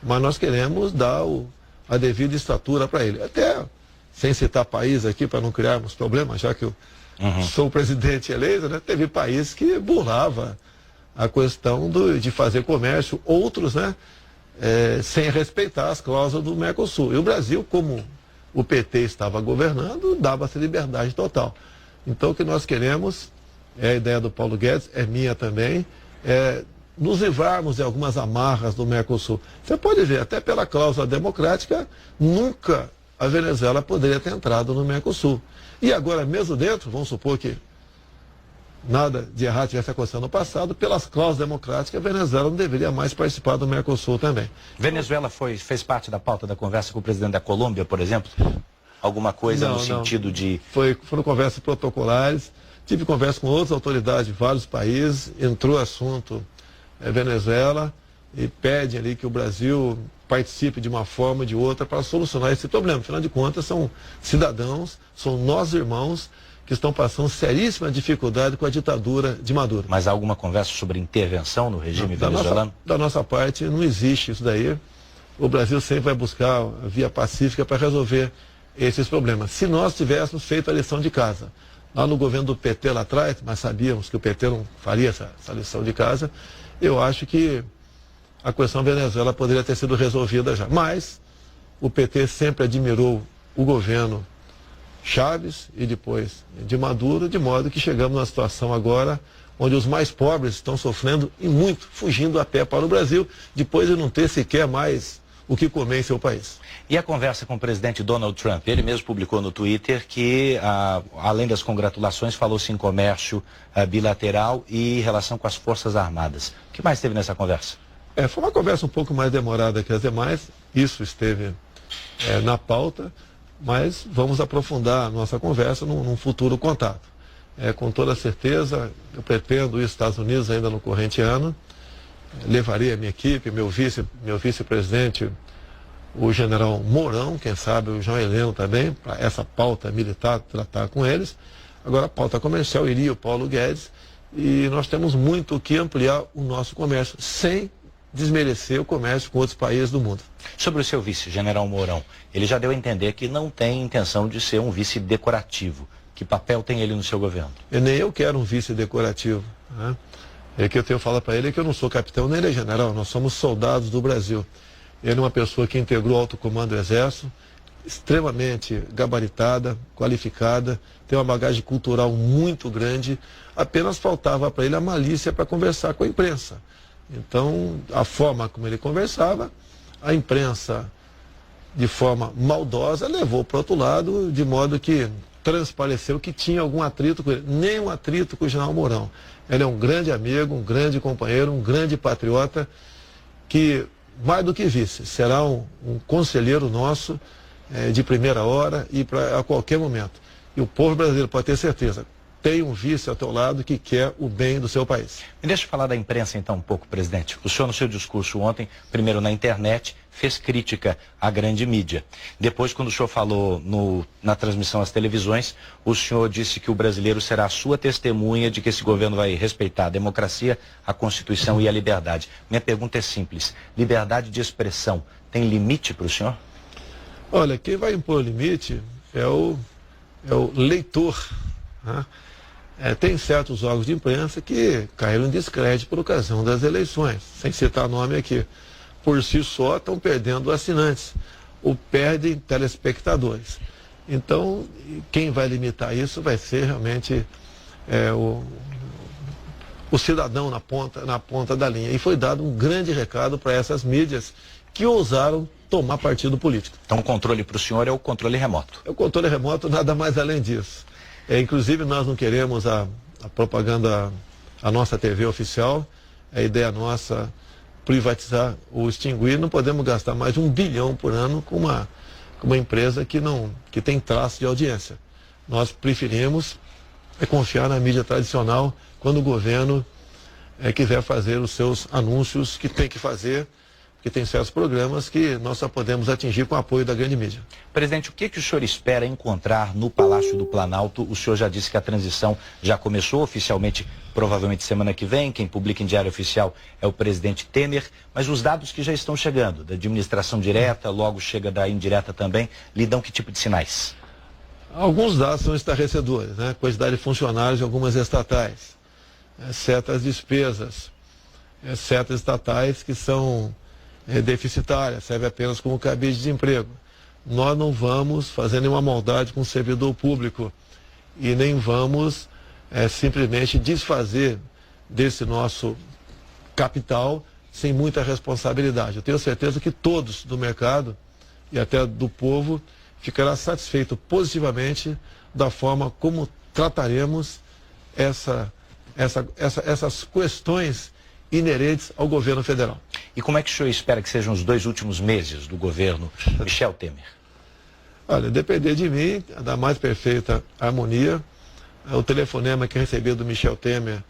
mas nós queremos dar a devida estatura para ele. Até, sem citar país aqui, para não criarmos problemas, já que eu sou o presidente eleito, né? Teve país que burlava a questão de fazer comércio, outros, né? Sem respeitar as cláusulas do Mercosul. E o Brasil, como o PT estava governando, dava-se liberdade total. Então, o que nós queremos, a ideia do Paulo Guedes, é minha também, nos livrarmos de algumas amarras do Mercosul. Você pode ver, até pela cláusula democrática, nunca a Venezuela poderia ter entrado no Mercosul. E agora, mesmo dentro, vamos supor que nada de errado tivesse acontecido no passado, pelas cláusulas democráticas, a Venezuela não deveria mais participar do Mercosul também. Venezuela fez parte da pauta da conversa com o presidente da Colômbia, por exemplo? Alguma coisa no sentido de... Foram conversas protocolares, tive conversa com outras autoridades de vários países, entrou assunto Venezuela e pede ali que o Brasil participe de uma forma ou de outra para solucionar esse problema. Afinal de contas, são cidadãos, são nossos irmãos que estão passando seríssima dificuldade com a ditadura de Maduro. Mas há alguma conversa sobre intervenção no regime venezuelano? Da nossa parte, não existe isso daí. O Brasil sempre vai buscar a via pacífica para resolver esses problemas. Se nós tivéssemos feito a lição de casa, lá no governo do PT lá atrás, mas sabíamos que o PT não faria essa lição de casa, eu acho que a questão Venezuela poderia ter sido resolvida já. Mas o PT sempre admirou o governo Chávez e depois de Maduro, de modo que chegamos numa situação agora onde os mais pobres estão sofrendo e muito, fugindo a pé para o Brasil, depois de não ter sequer mais o que comer em seu país. E a conversa com o presidente Donald Trump? Ele mesmo publicou no Twitter que, além das congratulações, falou-se em comércio bilateral e relação com as Forças Armadas. O que mais teve nessa conversa? Foi uma conversa um pouco mais demorada que as demais, isso esteve na pauta, mas vamos aprofundar a nossa conversa num futuro contato. Com toda certeza, eu pretendo ir aos Estados Unidos ainda no corrente ano, levarei a minha equipe, meu vice-presidente, o general Mourão, quem sabe o João Heleno também, para essa pauta militar, tratar com eles. Agora a pauta comercial iria o Paulo Guedes, e nós temos muito que ampliar o nosso comércio, sem desmerecer o comércio com outros países do mundo. Sobre o seu vice, general Mourão, ele já deu a entender que não tem intenção de ser um vice decorativo. Que papel tem ele no seu governo? Nem eu quero um vice decorativo, né? Que eu tenho que falar para ele que eu não sou capitão nem ele é general, nós somos soldados do Brasil. Ele é uma pessoa que integrou o alto comando do Exército, extremamente gabaritada, qualificada, tem uma bagagem cultural muito grande, apenas faltava para ele a malícia para conversar com a imprensa. Então, a forma como ele conversava, a imprensa, de forma maldosa, levou para o outro lado, de modo que transpareceu que tinha algum atrito com ele. Nem um atrito com o general Mourão. Ele é um grande amigo, um grande companheiro, um grande patriota, que, mais do que vice, será um conselheiro nosso de primeira hora e a qualquer momento. E o povo brasileiro pode ter certeza, tem um vice ao teu lado que quer o bem do seu país. Me deixa falar da imprensa então um pouco, presidente. O senhor no seu discurso ontem, primeiro na internet, fez crítica à grande mídia. Depois, quando o senhor falou na transmissão às televisões, o senhor disse que o brasileiro será a sua testemunha de que esse governo vai respeitar a democracia, a Constituição e a liberdade. Minha pergunta é simples. Liberdade de expressão tem limite para o senhor? Olha, quem vai impor o limite é o leitor, né? Tem certos órgãos de imprensa que caíram em descrédito por ocasião das eleições, sem citar nome aqui. Por si só estão perdendo assinantes, ou perdem telespectadores. Então, quem vai limitar isso vai ser realmente o cidadão na ponta da linha. E foi dado um grande recado para essas mídias que ousaram tomar partido político. Então o controle para o senhor é o controle remoto? O controle remoto, nada mais além disso. Inclusive, nós não queremos a propaganda, a nossa TV oficial, a ideia nossa privatizar ou extinguir, não podemos gastar mais de 1 bilhão por ano com uma empresa que tem traço de audiência. Nós preferimos confiar na mídia tradicional quando o governo quiser fazer os seus anúncios que tem que fazer porque tem certos programas que nós só podemos atingir com o apoio da grande mídia. Presidente, o que o senhor espera encontrar no Palácio do Planalto? O senhor já disse que a transição já começou oficialmente, provavelmente semana que vem. Quem publica em Diário Oficial é o presidente Temer. Mas os dados que já estão chegando, da administração direta, logo chega da indireta também, lhe dão que tipo de sinais? Alguns dados são estarrecedores, né? Quantidade de funcionários de algumas estatais, certas despesas, certas estatais que são deficitárias, serve apenas como cabide de emprego. Nós não vamos fazer nenhuma maldade com o servidor público e nem vamos simplesmente desfazer desse nosso capital sem muita responsabilidade. Eu tenho certeza que todos do mercado e até do povo ficará satisfeito positivamente da forma como trataremos essas questões inerentes ao governo federal. E como é que o senhor espera que sejam os 2 últimos meses do governo Michel Temer? Olha, depender de mim, da mais perfeita harmonia. O telefonema que eu recebi do Michel Temer,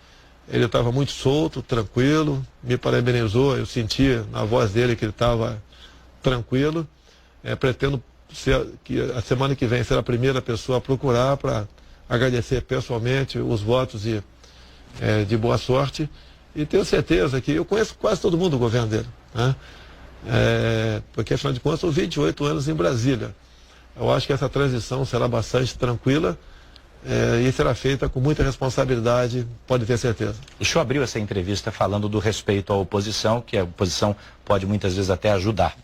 ele estava muito solto, tranquilo, me parabenizou, eu sentia na voz dele que ele estava tranquilo. Pretendo que a semana que vem ser a primeira pessoa a procurar para agradecer pessoalmente os votos de boa sorte. E tenho certeza que eu conheço quase todo mundo do governo dele, né? Porque afinal de contas são 28 anos em Brasília. Eu acho que essa transição será bastante tranquila e será feita com muita responsabilidade, pode ter certeza. O senhor abriu essa entrevista falando do respeito à oposição, que a oposição pode muitas vezes até ajudar.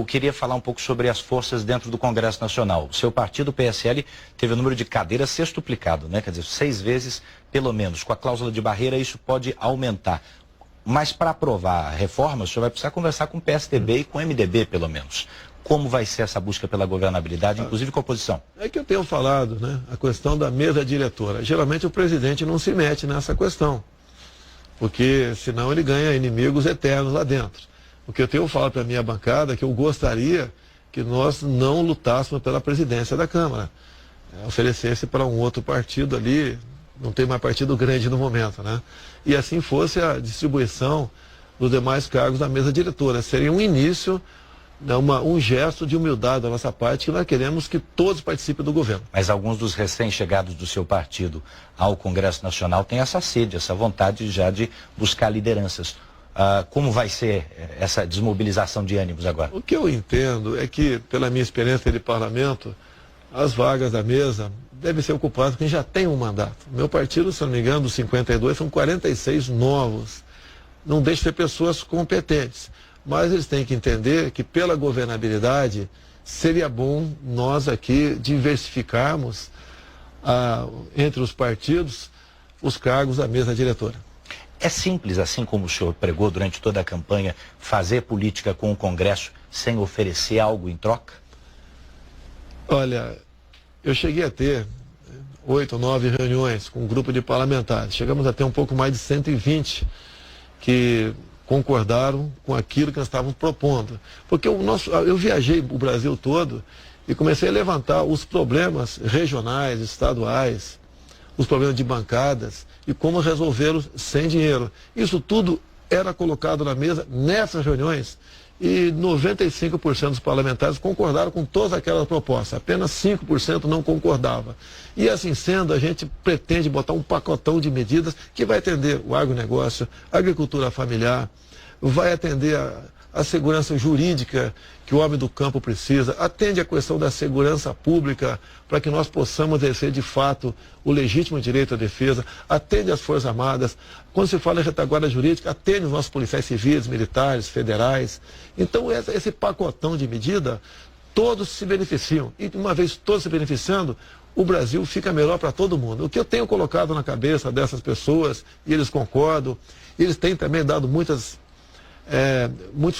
Queria falar um pouco sobre as forças dentro do Congresso Nacional. O seu partido, o PSL, teve o número de cadeiras sextuplicado, né? Quer dizer, 6 vezes pelo menos. Com a cláusula de barreira, isso pode aumentar. Mas para aprovar a reforma, o senhor vai precisar conversar com o PSDB e com o MDB, pelo menos. Como vai ser essa busca pela governabilidade, inclusive com a oposição? É que eu tenho falado, né? A questão da mesa diretora. Geralmente o presidente não se mete nessa questão, porque senão ele ganha inimigos eternos lá dentro. O que eu tenho falado para a minha bancada é que eu gostaria que nós não lutássemos pela presidência da Câmara. Oferecesse para um outro partido ali, não tem mais partido grande no momento, né? E assim fosse a distribuição dos demais cargos da mesa diretora. Seria um início, né, um gesto de humildade da nossa parte, que nós queremos que todos participem do governo. Mas alguns dos recém-chegados do seu partido ao Congresso Nacional têm essa sede, essa vontade já de buscar lideranças. Como vai ser essa desmobilização de ânimos agora? O que eu entendo é que, pela minha experiência de parlamento, as vagas da mesa devem ser ocupadas por quem já tem um mandato. Meu partido, se não me engano, dos 52, são 46 novos. Não deixa de ser pessoas competentes. Mas eles têm que entender que, pela governabilidade, seria bom nós aqui diversificarmos entre os partidos os cargos da mesa diretora. É simples, assim como o senhor pregou durante toda a campanha, fazer política com o Congresso sem oferecer algo em troca? Olha, eu cheguei a ter 8 ou 9 reuniões com um grupo de parlamentares. Chegamos a ter um pouco mais de 120 que concordaram com aquilo que nós estávamos propondo. Porque eu viajei o Brasil todo e comecei a levantar os problemas regionais, estaduais, os problemas de bancadas e como resolvê-los sem dinheiro. Isso tudo era colocado na mesa nessas reuniões e 95% dos parlamentares concordaram com todas aquelas propostas, apenas 5% não concordava. E assim sendo, a gente pretende botar um pacotão de medidas que vai atender o agronegócio, a agricultura familiar, vai atender a segurança jurídica que o homem do campo precisa, atende a questão da segurança pública para que nós possamos exercer de fato o legítimo direito à defesa, atende as Forças Armadas, quando se fala em retaguarda jurídica, atende os nossos policiais civis, militares, federais. Então esse pacotão de medida, todos se beneficiam. E uma vez todos se beneficiando, o Brasil fica melhor para todo mundo. O que eu tenho colocado na cabeça dessas pessoas, e eles concordam, eles têm também dado muitos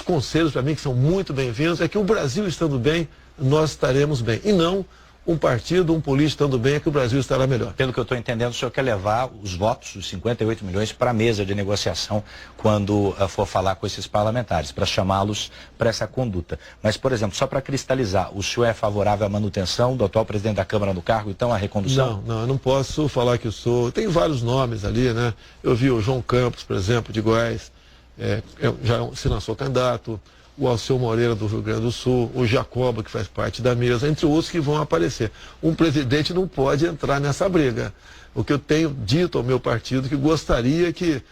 conselhos para mim que são muito bem-vindos, é que o Brasil estando bem, nós estaremos bem. E não um partido, um político estando bem, é que o Brasil estará melhor. Pelo que eu estou entendendo, o senhor quer levar os votos, os 58 milhões, para a mesa de negociação quando for falar com esses parlamentares, para chamá-los para essa conduta. Mas, por exemplo, só para cristalizar, o senhor é favorável à manutenção do atual presidente da Câmara no cargo, então, à recondução? Não, eu não posso falar que eu sou. Tem vários nomes ali, né? Eu vi o João Campos, por exemplo, de Goiás. já se lançou candidato, o Alceu Moreira do Rio Grande do Sul, o Jacobo, que faz parte da mesa, entre outros que vão aparecer. Um presidente não pode entrar nessa briga. O que eu tenho dito ao meu partido que gostaria que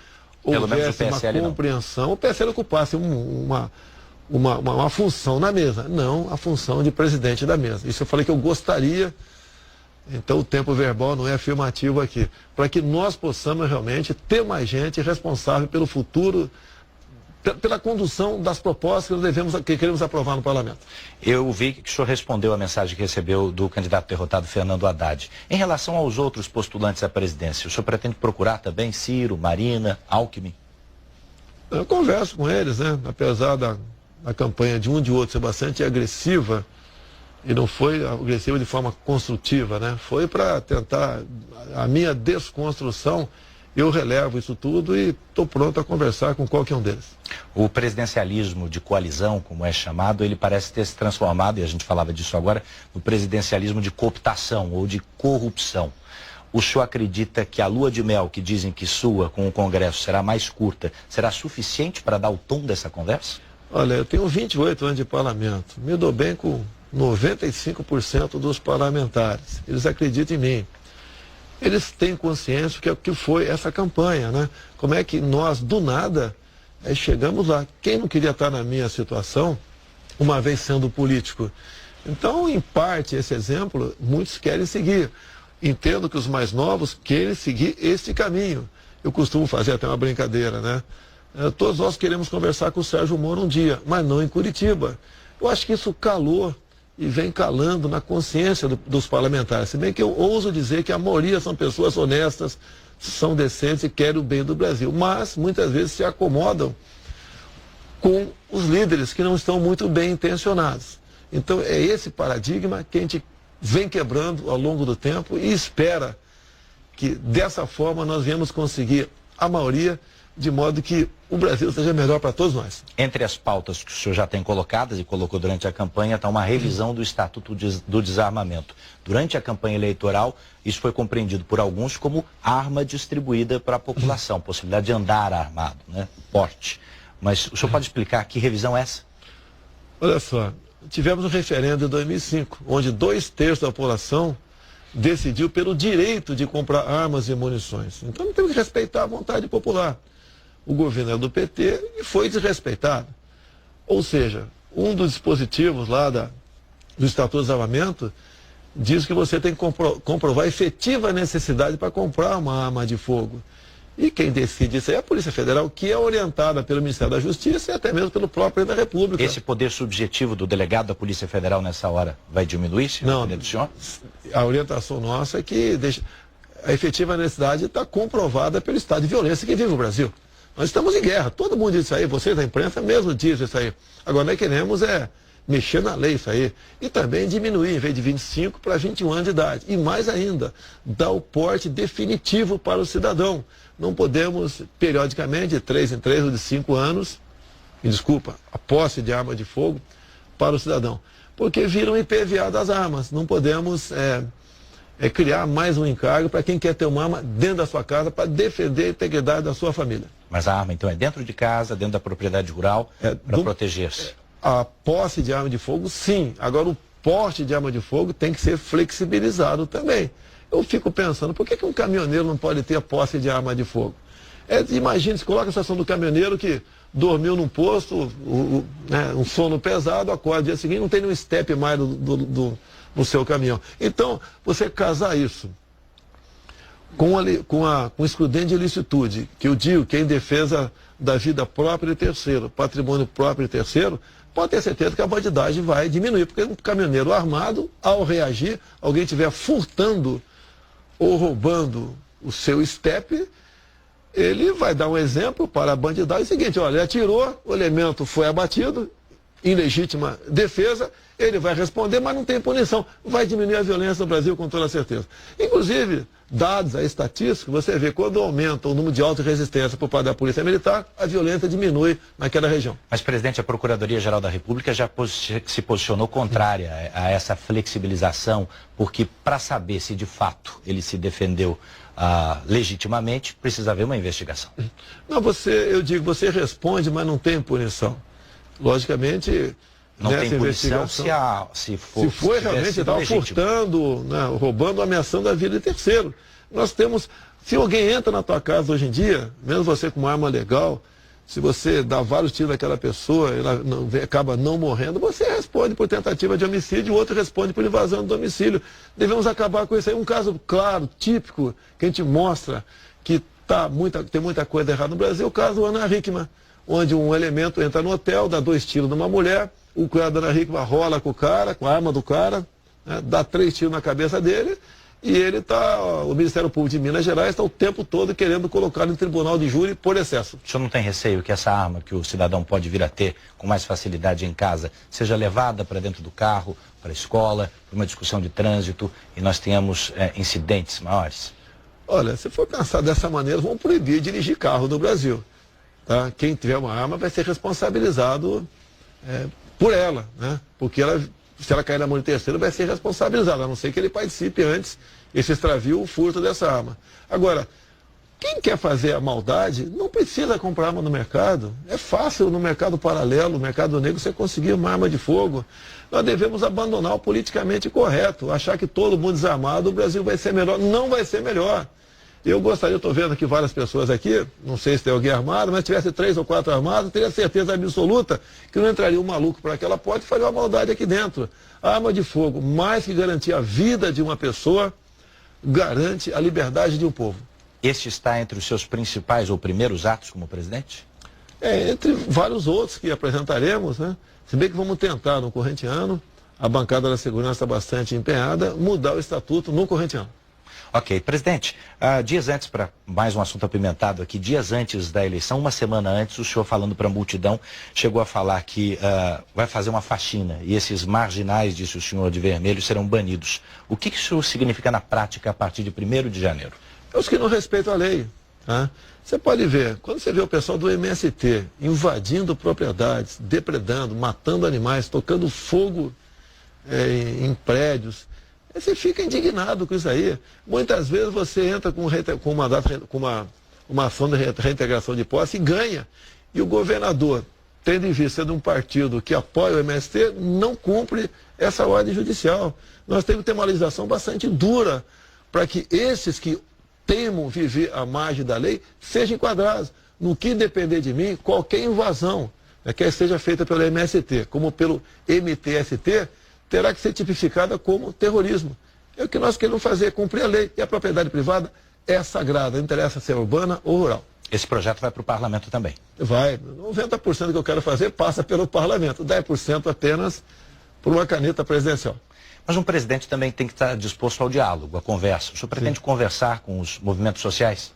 houvesse uma compreensão, não. O PSL ocupasse uma função na mesa, não a função de presidente da mesa. Isso eu falei que eu gostaria, então o tempo verbal não é afirmativo aqui, para que nós possamos realmente ter mais gente responsável pelo futuro, pela condução das propostas que queremos aprovar no parlamento. Eu vi que o senhor respondeu a mensagem que recebeu do candidato derrotado Fernando Haddad. Em relação aos outros postulantes à presidência, o senhor pretende procurar também Ciro, Marina, Alckmin? Eu converso com eles, né? Apesar da campanha de um e de outro ser bastante agressiva, e não foi agressiva de forma construtiva, né? Foi para tentar a minha desconstrução. Eu relevo isso tudo e estou pronto a conversar com qualquer um deles. O presidencialismo de coalizão, como é chamado, ele parece ter se transformado, e a gente falava disso agora, no presidencialismo de cooptação ou de corrupção. O senhor acredita que a lua de mel, que dizem que sua com o Congresso será mais curta, será suficiente para dar o tom dessa conversa? Olha, eu tenho 28 anos de parlamento, me dou bem com 95% dos parlamentares. Eles acreditam em mim. Eles têm consciência que foi essa campanha, né? Como é que nós, do nada, chegamos lá. Quem não queria estar na minha situação, uma vez sendo político? Então, em parte, esse exemplo, muitos querem seguir. Entendo que os mais novos querem seguir este caminho. Eu costumo fazer até uma brincadeira, né? Todos nós queremos conversar com o Sérgio Moro um dia, mas não em Curitiba. Eu acho que isso calou e vem calando na consciência dos parlamentares. Se bem que eu ouso dizer que a maioria são pessoas honestas, são decentes e querem o bem do Brasil. Mas, muitas vezes, se acomodam com os líderes que não estão muito bem intencionados. Então, é esse paradigma que a gente vem quebrando ao longo do tempo e espera que, dessa forma, nós venhamos conseguir a maioria, de modo que o Brasil seja melhor para todos nós. Entre as pautas que o senhor já tem colocadas e colocou durante a campanha, está uma revisão do Estatuto do Desarmamento. Durante a campanha eleitoral, isso foi compreendido por alguns como arma distribuída para a população, possibilidade de andar armado, né? Porte. Mas o senhor pode explicar que revisão é essa? Olha só, tivemos um referendo em 2005, onde 2/3 da população decidiu pelo direito de comprar armas e munições. Então não temos que respeitar a vontade popular. O governo era do PT e foi desrespeitado. Ou seja, um dos dispositivos lá do Estatuto do Desarmamento diz que você tem que comprovar a efetiva necessidade para comprar uma arma de fogo. E quem decide isso aí é a Polícia Federal, que é orientada pelo Ministério da Justiça e até mesmo pelo próprio Presidente da República. Esse poder subjetivo do delegado da Polícia Federal nessa hora vai diminuir, senhor? Não, do senhor? A orientação nossa é que a efetiva necessidade está comprovada pelo estado de violência que vive o Brasil. Nós estamos em guerra, todo mundo diz isso aí, vocês da imprensa mesmo dizem isso aí. Agora nós queremos mexer na lei isso aí. E também diminuir, em vez de 25 para 21 anos de idade. E mais ainda, dar o porte definitivo para o cidadão. Não podemos, periodicamente, de 3 em 3 ou de 5 anos, a posse de arma de fogo para o cidadão. Porque vira um IPVA das armas. Não podemos criar mais um encargo para quem quer ter uma arma dentro da sua casa para defender a integridade da sua família. Mas a arma, então, é dentro de casa, dentro da propriedade rural, para proteger-se? A posse de arma de fogo, sim. Agora, o porte de arma de fogo tem que ser flexibilizado também. Eu fico pensando, por que um caminhoneiro não pode ter a posse de arma de fogo? Imagine, se coloca a situação do caminhoneiro que dormiu num posto, um sono pesado, acorda dia seguinte, não tem nenhum step mais no seu caminhão. Então, você casar isso com o excludente de ilicitude, que eu digo que é em defesa da vida própria e terceiro, patrimônio próprio e terceiro, pode ter certeza que a bandidagem vai diminuir, porque um caminhoneiro armado, ao reagir, alguém estiver furtando ou roubando o seu step, ele vai dar um exemplo para a bandidagem. É o seguinte, olha, ele atirou, o elemento foi abatido, em legítima defesa, ele vai responder, mas não tem punição. Vai diminuir a violência no Brasil com toda certeza. Inclusive, dados a estatística, você vê quando aumenta o número de auto-resistência por parte da Polícia Militar, a violência diminui naquela região. Mas, presidente, a Procuradoria-Geral da República já se posicionou contrária a essa flexibilização, porque para saber se de fato ele se defendeu legitimamente, precisa haver uma investigação. Não, eu digo, você responde, mas não tem punição. Logicamente, não nessa tem punição se foi realmente, estava furtando, né, roubando, ameaçando a vida de terceiro. Nós temos, se alguém entra na tua casa hoje em dia, mesmo você com uma arma legal, se você dá vários tiros naquela pessoa, ela acaba não morrendo, você responde por tentativa de homicídio, o outro responde por invasão do domicílio. Devemos acabar com isso aí. Um caso claro, típico, que a gente mostra que tem muita coisa errada no Brasil, o caso do Ana Hickman, onde um elemento entra no hotel, dá 2 tiros numa mulher, o cara da Ana Hickman rola com o cara, com a arma do cara, né, dá 3 tiros na cabeça dele, e o Ministério Público de Minas Gerais está o tempo todo querendo colocar no tribunal de júri por excesso. O senhor não tem receio que essa arma que o cidadão pode vir a ter com mais facilidade em casa seja levada para dentro do carro, para a escola, para uma discussão de trânsito e nós tenhamos incidentes maiores? Olha, se for pensar dessa maneira, vamos proibir dirigir carro no Brasil. Tá? Quem tiver uma arma vai ser responsabilizado por ela, né? Porque se ela cair na mão de terceiro, vai ser responsabilizado, a não ser que ele participe antes e se extravie o furto dessa arma. Agora, quem quer fazer a maldade não precisa comprar arma no mercado. É fácil no mercado paralelo, no mercado negro, você conseguir uma arma de fogo. Nós devemos abandonar o politicamente correto, achar que todo mundo desarmado, o Brasil vai ser melhor. Não vai ser melhor. Eu estou vendo aqui várias pessoas aqui, não sei se tem alguém armado, mas se tivesse 3 ou 4 armados, teria certeza absoluta que não entraria um maluco para aquela porta e faria uma maldade aqui dentro. A arma de fogo, mais que garantir a vida de uma pessoa, garante a liberdade de um povo. Este está entre os seus principais ou primeiros atos como presidente? Entre vários outros que apresentaremos, né? Se bem que vamos tentar no corrente ano, a bancada da segurança está bastante empenhada, mudar o estatuto no corrente ano. Ok, presidente, dias antes, para mais um assunto apimentado aqui, dias antes da eleição, uma semana antes, o senhor falando para a multidão, chegou a falar que vai fazer uma faxina e esses marginais, disse o senhor de vermelho, serão banidos. O que isso significa na prática a partir de 1º de janeiro? É os que não respeitam a lei. Tá? Você pode ver, quando você vê o pessoal do MST invadindo propriedades, depredando, matando animais, tocando fogo em prédios, você fica indignado com isso aí. Muitas vezes você entra com uma ação de reintegração de posse e ganha. E o governador, tendo em vista de um partido que apoia o MST, não cumpre essa ordem judicial. Nós temos que ter uma legislação bastante dura para que esses que temam viver à margem da lei sejam enquadrados. No que depender de mim, qualquer invasão, quer seja feita pelo MST, como pelo MTST, terá que ser tipificada como terrorismo. É o que nós queremos fazer, cumprir a lei. E a propriedade privada é sagrada, não interessa se é urbana ou rural. Esse projeto vai para o parlamento também? Vai. 90% que eu quero fazer passa pelo parlamento, 10% apenas por uma caneta presidencial. Mas um presidente também tem que estar disposto ao diálogo, à conversa. O senhor pretende conversar com os movimentos sociais?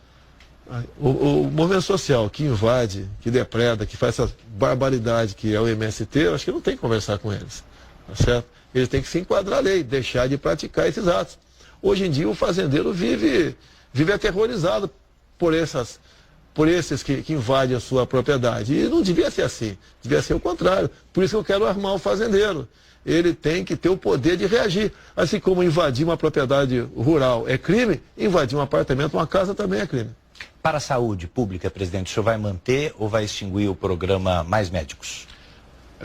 O movimento social que invade, que depreda, que faz essa barbaridade que é o MST, eu acho que não tem que conversar com eles. Tá certo? Eles têm que se enquadrar a lei, deixar de praticar esses atos. Hoje em dia o fazendeiro vive aterrorizado por esses que invadem a sua propriedade. E não devia ser assim, devia ser o contrário. Por isso que eu quero armar o fazendeiro. Ele tem que ter o poder de reagir. Assim como invadir uma propriedade rural é crime, invadir um apartamento, uma casa também é crime. Para a saúde pública, presidente, o senhor vai manter ou vai extinguir o programa Mais Médicos?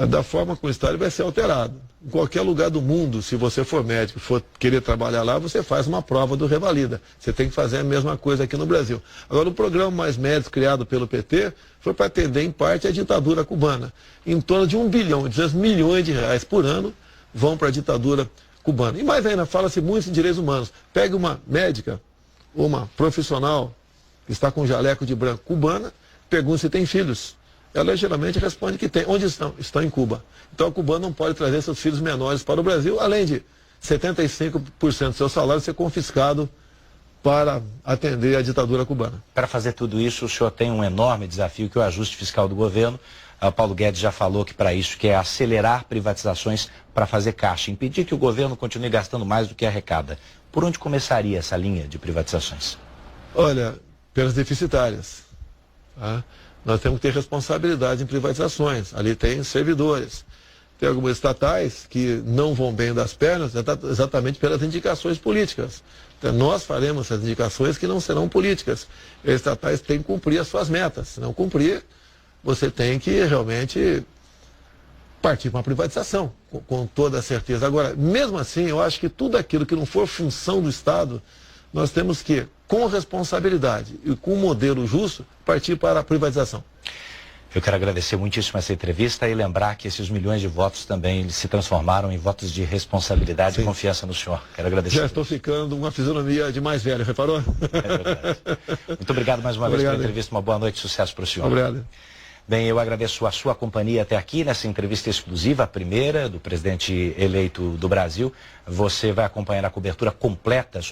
Da forma como está, ele vai ser alterado. Em qualquer lugar do mundo, se você for médico e for querer trabalhar lá, você faz uma prova do Revalida. Você tem que fazer a mesma coisa aqui no Brasil. Agora, o programa Mais Médicos, criado pelo PT, foi para atender, em parte, a ditadura cubana. Em torno de 1 bilhão e 200 milhões de reais por ano vão para a ditadura cubana. E mais ainda, fala-se muito em direitos humanos. Pegue uma médica, uma profissional que está com um jaleco de branco cubana, pergunta se tem filhos. Ela geralmente responde que tem. Onde estão? Estão em Cuba. Então a cubana não pode trazer seus filhos menores para o Brasil, além de 75% do seu salário ser confiscado para atender a ditadura cubana. Para fazer tudo isso, o senhor tem um enorme desafio, que é o ajuste fiscal do governo. Paulo Guedes já falou que para isso quer acelerar privatizações para fazer caixa, impedir que o governo continue gastando mais do que arrecada. Por onde começaria essa linha de privatizações? Olha, pelas deficitárias. Tá? Nós temos que ter responsabilidade em privatizações. Ali tem servidores. Tem algumas estatais que não vão bem das pernas exatamente pelas indicações políticas. Então, nós faremos essas indicações que não serão políticas. As estatais têm que cumprir as suas metas. Se não cumprir, você tem que realmente partir para uma privatização, com toda a certeza. Agora, mesmo assim, eu acho que tudo aquilo que não for função do Estado, nós temos que, com responsabilidade e com um modelo justo, partir para a privatização. Eu quero agradecer muitíssimo essa entrevista e lembrar que esses milhões de votos também se transformaram em votos de responsabilidade e confiança no senhor. Quero agradecer. Já estou ficando uma fisionomia de mais velho, reparou? É verdade. Muito obrigado mais uma vez pela entrevista. Uma boa noite, sucesso para o senhor. Obrigado. Bem, eu agradeço a sua companhia até aqui nessa entrevista exclusiva, a primeira do presidente eleito do Brasil. Você vai acompanhar a cobertura completa sobre